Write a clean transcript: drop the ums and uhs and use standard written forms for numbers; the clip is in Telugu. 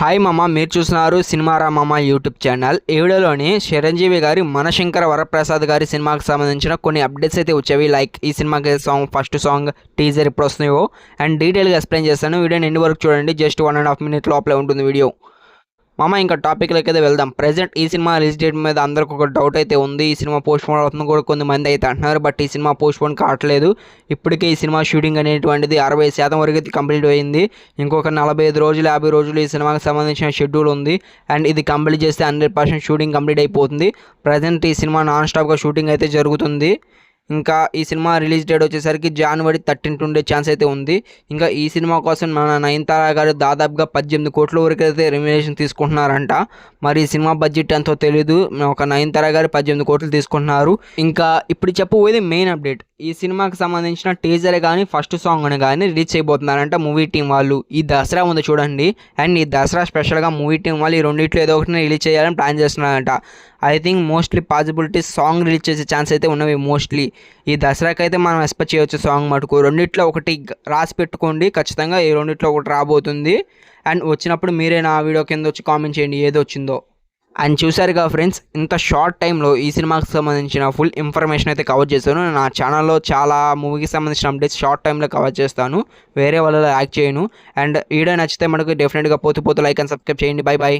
హాయ్ మామ, మీరు చూస్తున్నారు సినిమారా మామ యూట్యూబ్ ఛానల్. ఈ వీడియోలోని చిరంజీవి గారి మనశంకర వరప్రసాద్ గారి సినిమాకి సంబంధించిన కొన్ని అప్డేట్స్ అయితే వచ్చేవి. లైక్ ఈ సినిమాకి ఫస్ట్ సాంగ్ టీజర్ ఇప్పుడు వస్తున్నాయో అండ్ డీటెయిల్గా ఎక్స్ప్లెయిన్ చేస్తాను. వీడియోని ఎండ్ వరకు చూడండి. జస్ట్ 1.5 minute లోపలే ఉంటుంది వీడియో. మామ ఇంకా టాపిక్లోకి అయితే వెళ్దాం. ప్రజెంట్ ఈ సినిమా రిలీజ్ డేట్ మీద అందరికి ఒక డౌట్ అయితే ఉంది. ఈ సినిమా పోస్ట్పోన్ అవుతుంది కూడా కొంతమంది అయితే అంటున్నారు. బట్ ఈ సినిమా పోస్ట్పోన్ కావట్లేదు. ఇప్పటికే ఈ సినిమా షూటింగ్ అనేటువంటిది 60% వరకు అయితే కంప్లీట్ అయింది. ఇంకొక 45 రోజులు 50 రోజులు ఈ సినిమాకి సంబంధించిన షెడ్యూల్ ఉంది. అండ్ ఇది కంప్లీట్ చేస్తే 100% షూటింగ్ కంప్లీట్ అయిపోతుంది. ప్రజెంట్ ఈ సినిమా నాన్ స్టాప్గా షూటింగ్ అయితే జరుగుతుంది. ఇంకా ఈ సినిమా రిలీజ్ డేట్ వచ్చేసరికి January 13 ఉండే ఛాన్స్ అయితే ఉంది. ఇంకా ఈ సినిమా కోసం మన నయనతార గారు దాదాపుగా 18 కోట్ల వరకు అయితే రెమ్యునరేషన్ తీసుకుంటున్నారంట. మరి ఈ సినిమా బడ్జెట్ ఎంతో తెలీదు. ఒక నయనతార గారు 18 కోట్లు తీసుకుంటున్నారు. ఇంకా ఇప్పుడు చెప్పబోయేది మెయిన్ అప్డేట్. ఈ సినిమాకి సంబంధించిన టీజర్ కానీ ఫస్ట్ సాంగ్ అని కానీ రిలీజ్ చేయబోతున్నారంట మూవీ టీం వాళ్ళు. ఈ దసరా ఉంది చూడండి. అండ్ ఈ దసరా స్పెషల్గా మూవీ టీం వాళ్ళు ఈ రెండిట్లో ఏదో ఒకటి రిలీజ్ చేయాలని ప్లాన్ చేస్తున్నారంట. I think mostly possibility song release చేసే ఛాన్స్ అయితే ఉన్నవి. మోస్ట్లీ ఈ దసరాకి అయితే మనం ఎక్స్పెక్ట్ చేయవచ్చు సాంగ్ మటుకు. రెండిట్లో ఒకటి రాసి పెట్టుకోండి, ఖచ్చితంగా ఈ రెండిట్లో ఒకటి రాబోతుంది. అండ్ వచ్చినప్పుడు మీరే నా వీడియో కింద వచ్చి కామెంట్ చేయండి ఏది వచ్చిందో. అండ్ చూసారుగా ఫ్రెండ్స్, ఇంత షార్ట్ టైంలో ఈ సినిమాకి సంబంధించిన ఫుల్ ఇన్ఫర్మేషన్ అయితే కవర్ చేస్తాను. నా ఛానల్లో చాలా మూవీకి సంబంధించిన అప్డేట్స్ షార్ట్ టైంలో కవర్ చేస్తాను. వేరే వాళ్ళలో యాక్ట్ చేయను. అండ్ వీడియో నచ్చితే మనకు డెఫినెట్గా పోతూ లైక్ అండ్ సబ్స్క్రైబ్ చేయండి. Bye bye.